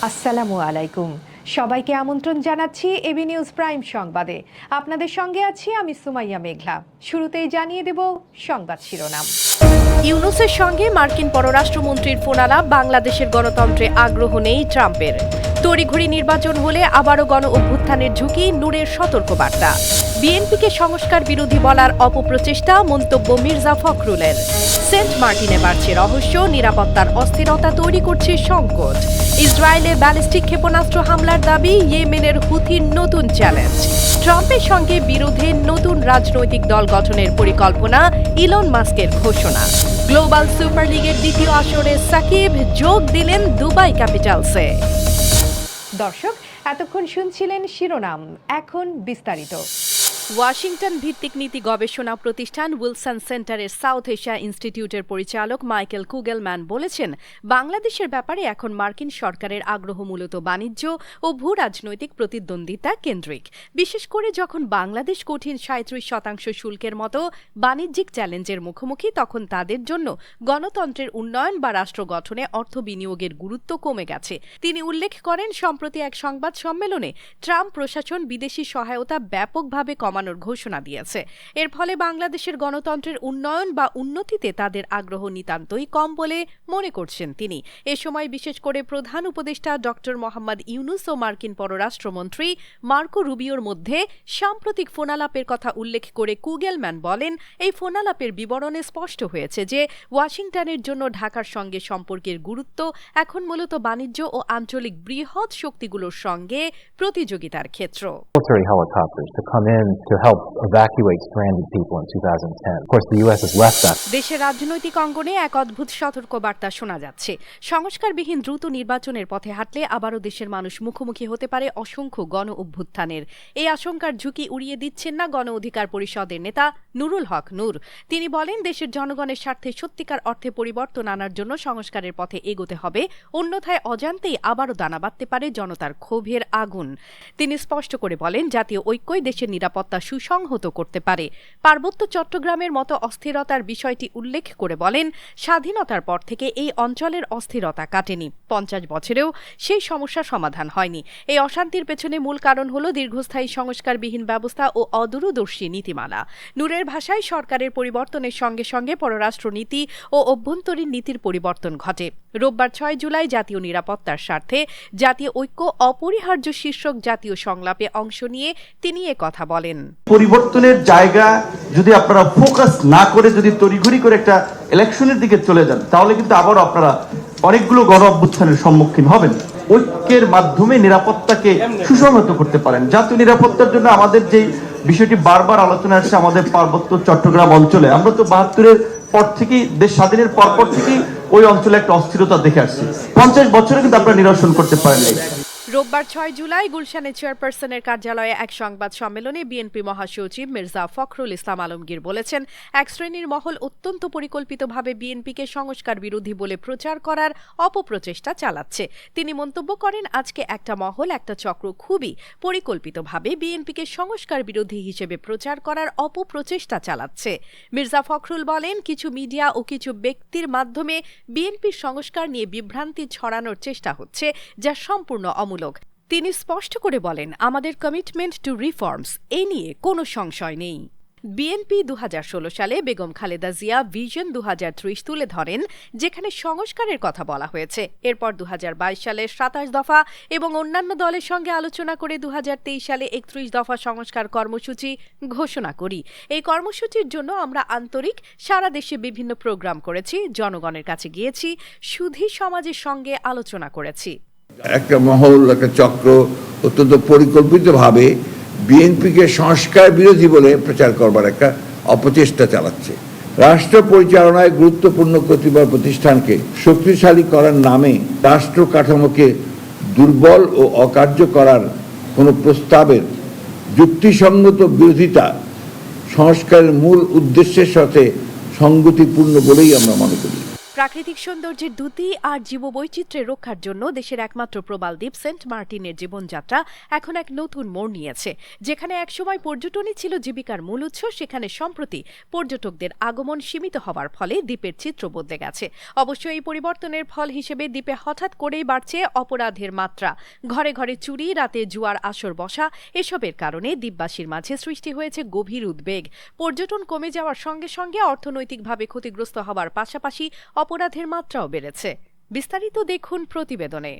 আসসালামু আলাইকুম। সবাইকে আমন্ত্রণ জানাচ্ছি এবি নিউজ প্রাইম সংবাদে। আপনাদের সঙ্গে আছি আমি সুমাইয়া মেঘলা। শুরুতেই জানিয়ে দেব সংবাদ শিরোনাম। ইউনূসের সঙ্গে মার্কিন পররাষ্ট্রমন্ত্রীর ফোনালাপ, বাংলাদেশের গণতন্ত্রে আগ্রহ নেই ট্রাম্পের। তড়িঘড়ি নির্বাচন হলে আবারও গণ অভ্যুত্থানের ঝুঁকি, নূরের সতর্কবার্তা। বিএনপিকে সংস্কার বিরোধী বলার অপপ্রচেষ্টা, মন্তব্য মির্জা ফখরুলের। সেন্ট মার্টিনে বাড়ছে রহস্য, নিরাপত্তার অস্থিরতা তৈরি করছে সংকট। ইসরায়েলে ব্যালিস্টিক ক্ষেপণাস্ত্র হামলার দাবি, ইয়েমেনের হুথির নতুন চ্যালেঞ্জ। ট্রাম্পের সঙ্গে বিরোধে নতুন রাজনৈতিক দল গঠনের পরিকল্পনা, ইলন মাস্কের ঘোষণা। গ্লোবাল সুপার লিগের দ্বিতীয় আসরে সাকিব যোগ দিলেন দুবাই ক্যাপিটালসে। দর্শক, এতক্ষণ শুনছিলেন শিরোনাম, এখন বিস্তারিত। ওয়াশিংটন ভিত্তিক নীতি গবেষণা প্রতিষ্ঠান উইলসন সেন্টারের সাউথ এশিয়া ইনস্টিটিউটের পরিচালক মাইকেল কুগেলম্যান বলেছেন, বাংলাদেশের ব্যাপারে এখন মার্কিন সরকারের আগ্রহ মূলত বাণিজ্য ও ভূ রাজনৈতিক প্রতিদ্বন্দ্বিতা কেন্দ্রিক। বিশেষ করে যখন বাংলাদেশ কঠিন ৩৭% শুল্কের মতো বাণিজ্যিক চ্যালেঞ্জের মুখোমুখি, তখন তাদের জন্য গণতন্ত্রের উন্নয়ন বা রাষ্ট্র গঠনে অর্থ বিনিয়োগের গুরুত্ব কমে গেছে। তিনি উল্লেখ করেন, সম্প্রতি এক সংবাদ সম্মেলনে ট্রাম্প প্রশাসন বিদেশি সহায়তা ব্যাপকভাবে কমানোর ঘোষণা দিয়েছে। এর ফলে বাংলাদেশের গণতন্ত্রের উন্নয়ন বা উন্নতিতে তাদের আগ্রহ নিতান্তই কম বলে মনে করছেন তিনি। এ সময় বিশেষ করে প্রধান উপদেষ্টা ডক্টর মোহাম্মদ ইউনূস ও মার্কিন পররাষ্ট্রমন্ত্রী মার্কো রুবিওর মধ্যে সাম্প্রতিক ফোনালাপের কথা উল্লেখ করে কুগেলম্যান বলেন, এই ফোনালাপের বিবরণে স্পষ্ট হয়েছে যে ওয়াশিংটনের জন্য ঢাকার সঙ্গে সম্পর্কের গুরুত্ব এখন মূলত বাণিজ্য ও আঞ্চলিক বৃহৎ শক্তিগুলোর সঙ্গে প্রতিযোগিতার ক্ষেত্র। To help evacuate stranded people in 2010. Of course, the U.S. has left that. দেশের রাজনৈতিক অঙ্গনে এক অদ্ভুত সতর্কবার্তা শোনা যাচ্ছে। সংস্কারবিহীন দ্রুত নির্বাচনের পথে হাঁটলে আবারও দেশের মানুষ মুখোমুখি হতে পারে অসংখ্য গণ অভ্যুত্থানের। এই আশঙ্কার ঝুঁকি উড়িয়ে দিচ্ছেন না গণ অধিকার পরিষদের নেতা নুরুল হক নূর। তিনি বলেন, দেশের জনগণের স্বার্থে সত্যিকার অর্থে পরিবর্তন আনার জন্য সংস্কারের পথে এগোতে হবে, অন্যথায় অজান্তেই আবারও দানা বাঁধতে পারে জনতার ক্ষোভের আগুন। তিনি স্পষ্ট করে বলেন, জাতীয় ঐক্যই দেশের নিরাপত্তা সুসংহত করতে পারে। পার্বত্য চট্টগ্রামের মতো অস্থিরতার বিষয়টি উল্লেখ করে বলেন, স্বাধীনতার পর থেকে এই অঞ্চলের অস্থিরতা কাটেনি। ৫০ বছরেও সেই সমস্যা সমাধান হয়নি। এই অশান্তির পেছনে মূল কারণ হল দীর্ঘস্থায়ী সংস্কারবিহীন ব্যবস্থা ও অদূরদর্শী নীতিমালা। নূরের ভাষায়, সরকারের পরিবর্তনের সঙ্গে সঙ্গে পররাষ্ট্রনীতি ও অভ্যন্তরীণ নীতির পরিবর্তন ঘটে। রোববার ৬ জুলাই জাতীয় নিরাপত্তার স্বার্থে জাতীয় ঐক্য অপরিহার্য শীর্ষক জাতীয় সংলাপে অংশ নিয়ে তিনি কথা বলেন। পরিবর্তনের জায়গা যদি আপনারা ফোকাস না করে যদি তড়িঘড়ি করে একটা ইলেকশনের দিকে চলে যান, তাহলে কিন্তু আবার আপনারা অনেকগুলো গণ অভ্যুত্থানের সম্মুখীন হবেন। ঐক্যের মাধ্যমে নিরাপত্তাকে সুসংহত করতে পারেন। জাতীয় নিরাপত্তার জন্য আমাদের যে বিষয়টি বারবার আলোচনা আসছে, আমাদের পার্বত্য চট্টগ্রাম অঞ্চলে আমরা তো ৭২-এর পর থেকেই, দেশ স্বাধীনের পর থেকেই ওই অঞ্চলে একটা অস্থিরতা দেখে আসছি। ৫০ বছরে কিন্তু আপনারা নিরসন করতে পারেন। রোববার ৬ জুলাই গুলশানে চেয়ারপারসনের কার্যালয়ে এক সংবাদ সম্মেলনে বিএনপি মহাসচিব মির্জা ফখরুল ইসলাম আলমগীর বলেছেন, এক শ্রেণীর মহল অত্যন্ত পরিকল্পিতভাবে বিএনপিকে সংস্কার বিরোধী বলে প্রচার করার অপপ্রচেষ্টা চালাচ্ছে। তিনি মন্তব্য করেন, আজকে একটা মহল, একটা চক্র খুবই পরিকল্পিতভাবে বিএনপিকে সংস্কার বিরোধী হিসেবে প্রচার করার অপপ্রচেষ্টা চালাচ্ছে। মির্জা ফখরুল বলেন, কিছু মিডিয়া ও কিছু ব্যক্তির মাধ্যমে বিএনপির সংস্কার নিয়ে বিভ্রান্তি ছড়ানোর চেষ্টা হচ্ছে, যা সম্পূর্ণ অমূলক। তিনি স্পষ্ট করে বলেন, আমাদের কমিটমেন্ট টু রিফর্মস, এ নিয়ে কোনো সংশয় নেই। বিএনপি ২০১৬ সালে বেগম খালেদা জিয়া ভিশন ২০৩০ তুলে ধরেন, যেখানে সংস্কারের কথা বলা হয়েছে। এরপর ২০২২ সালের ২৭ দফা এবং অন্যান্য দলের সঙ্গে আলোচনা করে ২০২৩ সালে ৩১ দফা সংস্কার কর্মসূচি ঘোষণা করি। এই কর্মসূচির জন্য আমরা আন্তরিক, সারা দেশে বিভিন্ন প্রোগ্রাম করেছি, জনগণের কাছে গিয়েছি, সুধী সমাজের সঙ্গে আলোচনা করেছি। একটা মহল, একটা চক্র অত্যন্ত পরিকল্পিতভাবে বিএনপিকে সংস্কার বিরোধী বলে প্রচার করবার একটা অপচেষ্টা চালাচ্ছে। রাষ্ট্র পরিচালনায় গুরুত্বপূর্ণ কতিপয় প্রতিষ্ঠানকে শক্তিশালী করার নামে রাষ্ট্র কাঠামোকে দুর্বল ও অকার্য করার কোনো প্রস্তাবের যুক্তিসঙ্গত বিরোধিতা সংস্কারের মূল উদ্দেশ্যের সাথে সঙ্গতিপূর্ণ বলেই আমরা মনে করি। প্রাকৃতিক সৌন্দর্যের দ্যুতি আর জীববৈচিত্র্যের রক্ষার জন্য দেশের একমাত্র প্রবাল দ্বীপ সেন্ট মার্টিনের জীবনযাত্রা এখন এক নতুন মোড় নিয়েছে। যেখানে একসময় পর্যটনই ছিল জীবিকার মূল উৎস, সেখানে সম্প্রতি পর্যটকদের আগমন সীমিত হওয়ার ফলে দ্বীপের চিত্র বদলে গেছে। অবশ্য এই পরিবর্তনের ফল হিসেবে দ্বীপে হঠাৎ করেই বাড়ছে অপরাধের মাত্রা। ঘরে ঘরে চুরি, রাতে জুয়ার আসর বসা, এসবের কারণে দ্বীপবাসীর মাঝে সৃষ্টি হয়েছে গভীর উদ্বেগ। পর্যটন কমে যাওয়ার সঙ্গে সঙ্গে অর্থনৈতিকভাবে ক্ষতিগ্রস্ত হওয়ার পাশাপাশি অপরাধের মাত্রাও বেড়েছে। বিস্তারিত দেখুন প্রতিবেদনে।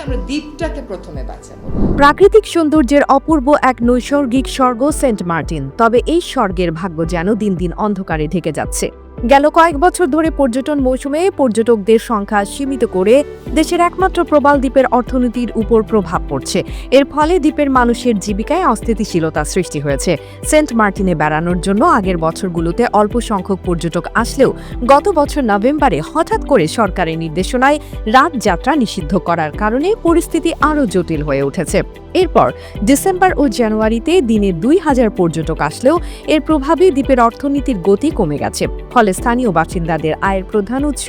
আমরা দ্বীপটাকে প্রথমে বাঁচাবো। প্রাকৃতিক সৌন্দর্যের অপূর্ব এক নৈসর্গিক স্বর্গ সেন্ট মার্টিন, তবে এই স্বর্গের ভাগ্য যেন দিন দিন অন্ধকারে ঢেকে যাচ্ছে। গেল কয়েক বছর ধরে পর্যটন মৌসুমে পর্যটকদের সংখ্যা সীমিত করে দেশের একমাত্র প্রবাল দ্বীপের অর্থনীতির উপর প্রভাব পড়ছে। এর ফলে দ্বীপের মানুষের জীবিকায় অস্থিতিশীলতা সৃষ্টি হয়েছে। সেন্ট মার্টিনে বেড়ানোর জন্য আগের বছরগুলোতে অল্প সংখ্যক পর্যটক আসলেও গত বছর নভেম্বরে হঠাৎ করে সরকারের নির্দেশনায় রাত যাত্রা নিষিদ্ধ করার কারণে পরিস্থিতি আরও জটিল হয়ে উঠেছে। এরপর ডিসেম্বর ও জানুয়ারিতে দিনে ২,০০০ পর্যটক আসলেও এর প্রভাবে দ্বীপের অর্থনীতির গতি কমে গেছে। ফলে স্থানীয় বাসিন্দাদের আয়ের প্রধান উৎস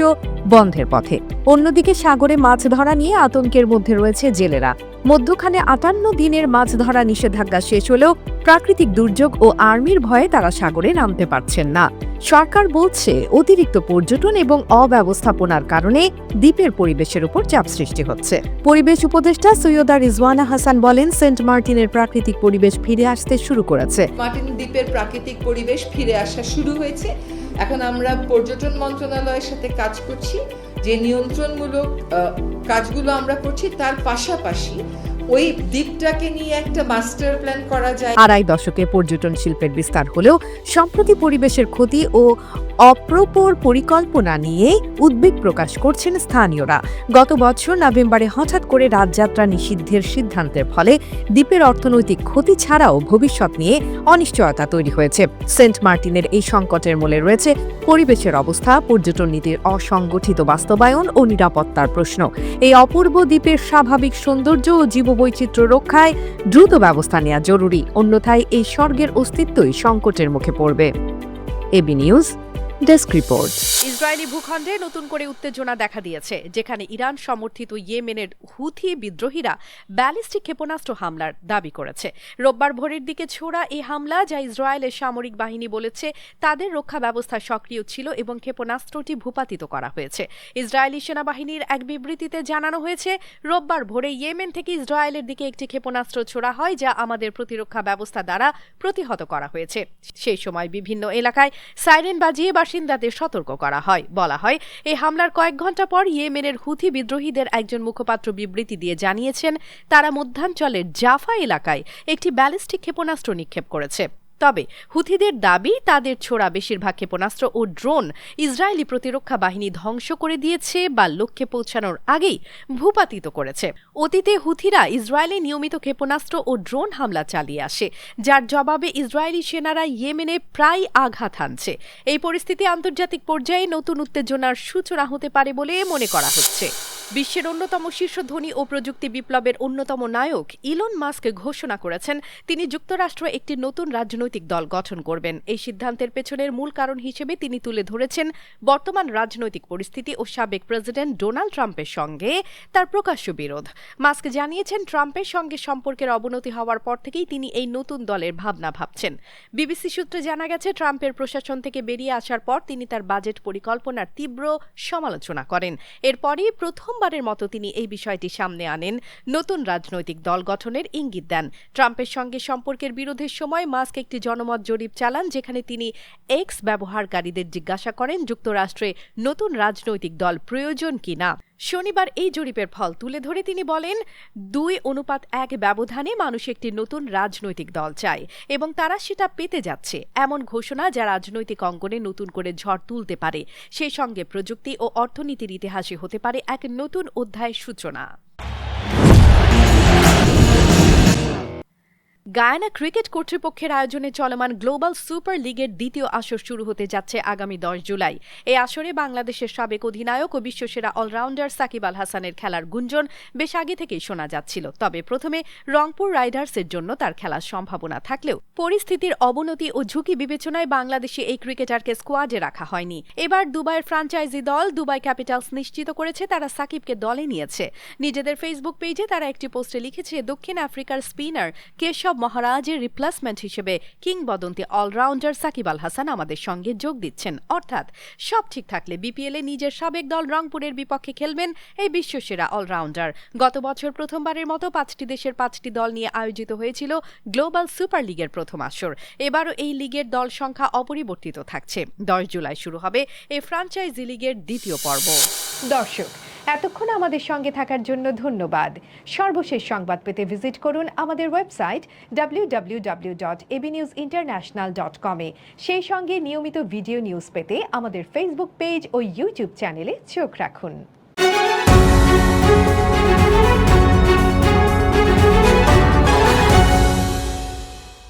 বন্ধের পথে। অন্যদিকে সাগরে মাছ ধরা নিয়ে আতঙ্কের মধ্যে রয়েছে জেলেরা। মধ্যখানে ৫৮ দিনের মাছ ধরা নিষেধাজ্ঞা শেষ হলেও প্রাকৃতিক দুর্যোগ ও আর্মির ভয়ে তারা সাগরে নামতে পারছেন না। সরকার বলছে অতিরিক্ত পর্যটন এবং অব্যবস্থাপনার কারণে দ্বীপের পরিবেশের উপর চাপ সৃষ্টি হচ্ছে। পরিবেশ উপদেষ্টা সৈয়দা রিজওয়ানা হাসান বলেন, সেন্ট মার্টিনের প্রাকৃতিক পরিবেশ ফিরে আসতে শুরু করেছে। মার্টিন দ্বীপের প্রাকৃতিক পরিবেশ ফিরে আসা শুরু হয়েছে। এখন আমরা পর্যটন মন্ত্রণালয়ের সাথে কাজ করছি, যে নিয়ন্ত্রণমূলক কাজগুলো আমরা করছি, তার পাশাপাশি ওই দ্বীপটাকে নিয়ে একটা মাস্টার প্ল্যান করা যায়। আড়াই দশকে পর্যটন শিল্পের বিস্তার হলেও সম্প্রতি পরিবেশের ক্ষতি ও অপ্রপর পরিকল্পনা নিয়ে উদ্বেগ প্রকাশ করছেন স্থানীয়রা। গত বছর নভেম্বরে হঠাৎ করে রাতযাত্রা নিষিদ্ধের সিদ্ধান্তের ফলে দ্বীপের অর্থনৈতিক ক্ষতি ছাড়াও ভবিষ্যৎ নিয়ে অনিশ্চয়তা তৈরি হয়েছে। সেন্ট মার্টিনের এই সংকটের মূলে রয়েছে পরিবেশের অবস্থা, পর্যটন নীতির অসংগঠিত বাস্তবায়ন ও নিরাপত্তার প্রশ্ন। এই অপূর্ব দ্বীপের স্বাভাবিক সৌন্দর্য ও জীববৈচিত্র্য রক্ষায় দ্রুত ব্যবস্থা নেওয়া জরুরি, অন্যথায় এই স্বর্গের অস্তিত্বই সংকটের মুখে পড়বে। AB news desk report. Israeli ভূখণ্ডে নতুন করে উত্তেজনা দেখা দিয়েছে, যেখানে ইরান সমর্থিত ইয়েমেনের হুথি বিদ্রোহীরা ব্যালিস্টিক ক্ষেপণাস্ত্র হামলার দাবি করেছে। রোববার ভোরের দিকে ছোড়া এই হামলা, যা ইসরায়েলের সামরিক বাহিনী বলেছে তাদের রক্ষা ব্যবস্থা সক্রিয় ছিল এবং ক্ষেপণাস্ত্রটি ভূপাতিত করা হয়েছে। ইসরায়েলি সেনাবাহিনীর এক বিবৃতিতে জানানো হয়েছে, রোববার ভোরে ইয়েমেন থেকে ইসরায়েলের দিকে একটি ক্ষেপণাস্ত্র ছোড়া হয়, যা আমাদের প্রতিরক্ষা ব্যবস্থা দ্বারা প্রতিহত করা হয়েছে। সেই সময় বিভিন্ন এলাকায় সাইরেন বাজিয়ে বাসিন্দাদের সতর্ক করা হয়। বলা হয়, এই হামলার কয়েক ঘণ্টা পর ইয়েমেনের হুথি বিদ্রোহীদের একজন মুখপাত্র বিবৃতি দিয়ে জানিয়েছেন, তারা মধ্যাঞ্চলের জাফা এলাকায় একটি ব্যালিস্টিক ক্ষেপণাস্ত্র নিক্ষেপ করেছে। তবে হুথিদের দাবি, তাদের ছোড়া বেশিরভাগ ক্ষেপণাস্ত্র ও ড্রোন ইসরায়েলি প্রতিরক্ষা বাহিনী ধ্বংস করে দিয়েছে বা লক্ষ্যে পৌঁছানোর আগেই ভূপাতিত করেছে। অতীতে হুথিরা ইসরায়েলে নিয়মিত ক্ষেপণাস্ত্র ও ড্রোন হামলা চালিয়ে আসে, যার জবাবে ইসরায়েলি সেনারা ইয়েমেনে প্রায় আঘাত হানছে। এই পরিস্থিতি আন্তর্জাতিক পর্যায়ে নতুন উত্তেজনার সূচনা হতে পারে বলে মনে করা হচ্ছে। বিশ্বের অন্যতম শীর্ষ ধনী ও প্রযুক্তি বিপ্লবের অন্যতম নায়ক ইলন মাস্ক ঘোষণা করেছেন, তিনি যুক্তরাষ্ট্রে একটি নতুন রাজনৈতিক দল গঠন করবেন। এই সিদ্ধান্তের পেছনের মূল কারণ হিসেবে তিনি তুলে ধরেছেন বর্তমান রাজনৈতিক পরিস্থিতি ও সাবেক প্রেসিডেন্ট ডোনাল্ড ট্রাম্পের সঙ্গে তার প্রকাশ্য বিরোধ। মাস্ক জানিয়েছেন, ট্রাম্পের সঙ্গে সম্পর্কের অবনতি হওয়ার পর থেকেই তিনি এই নতুন দলের ভাবনা ভাবছেন। বিবিসি সূত্রে জানা গেছে, ট্রাম্পের প্রশাসন থেকে বেরিয়ে আসার পর তিনি তার বাজেট পরিকল্পনার তীব্র সমালোচনা করেন। এরপরই প্রথমবারের মতো তিনি এই বিষয়টি সামনে আনেন, নতুন রাজনৈতিক দল গঠনের ইঙ্গিত দেন। ট্রাম্পের সঙ্গে সম্পর্কের বিরোধের সময় মাস্ক একটি জনমত জরিপ চালান, যেখানে তিনি এক্স ব্যবহারকারীদের জিজ্ঞাসা করেন যুক্তরাষ্ট্রে নতুন রাজনৈতিক দল প্রয়োজন কিনা। শনিবার এই জরিপের ফল তুলে ধরে তিনি বলেন, 2:1 ব্যবধানে মানুষ একটি নতুন রাজনৈতিক দল চায় এবং তারা সেটা পেতে যাচ্ছে। এমন ঘোষণা যা রাজনৈতিক অঙ্গনে নতুন করে ঝড় তুলতে পারে, সেই সঙ্গে প্রযুক্তি ও অর্থনীতির ইতিহাসে হতে পারে এক নতুন অধ্যায়ের সূচনা। গায়ানা ক্রিকেট কর্তৃপক্ষের আয়োজনে চলমান গ্লোবাল সুপার লিগের দ্বিতীয় আসর শুরু হতে যাচ্ছে আগামী 10 জুলাই। এই আসরে বাংলাদেশের সাবেক অধিনায়ক ও বিশ্বসেরা অলরাউন্ডার সাকিব আল হাসানের খেলার গুঞ্জন বেশ আগে থেকেই শোনা যাচ্ছিল। তবে প্রথমে রংপুর রাইডার্সের জন্য তার খেলার সম্ভাবনা থাকলেও পরিস্থিতির অবনতি ও ঝুঁকি বিবেচনায় বাংলাদেশে এই ক্রিকেটারকে স্কোয়াডে রাখা হয়নি। এবার দুবাইয়ের ফ্র্যাঞ্চাইজি দল দুবাই ক্যাপিটালস নিশ্চিত করেছে তারা সাকিবকে দলে নিয়েছে। নিজেদের ফেসবুক পেজে তারা একটি পোস্টে লিখেছে, দক্ষিণ আফ্রিকার স্পিনার কেশব মহারাজের রিপ্লেসমেন্ট হিসেবে কিংবদন্তি অলরাউন্ডার সাকিব আল হাসান আমাদের সঙ্গে যোগ দিচ্ছেন। অর্থাৎ সব ঠিক থাকলে বিপিএলে নিজের সাবেক দল রংপুরের বিপক্ষে খেলবেন এই বিশ্বসেরা অলরাউন্ডার। গত বছর প্রথমবারের মতো 5টি দেশের 5টি দল নিয়ে আয়োজিত হয়েছিল গ্লোবাল সুপার লিগের প্রথম আসর। এবারও এই লিগের দল সংখ্যা অপরিবর্তিত থাকছে। 10 জুলাই শুরু হবে এই ফ্র্যাঞ্চাইজি লিগের দ্বিতীয় পর্ব। দর্শক, এতক্ষণ আমাদের সঙ্গে থাকার জন্য ধন্যবাদ। সর্বশেষ সংবাদ পেতে ভিজিট করুন আমাদের ওয়েবসাইট www.abnewsinternational.com এ। সেই সঙ্গে নিয়মিত ভিডিও নিউজ পেতে আমাদের ফেসবুক পেজ ও ইউটিউব চ্যানেলে চোখ রাখুন।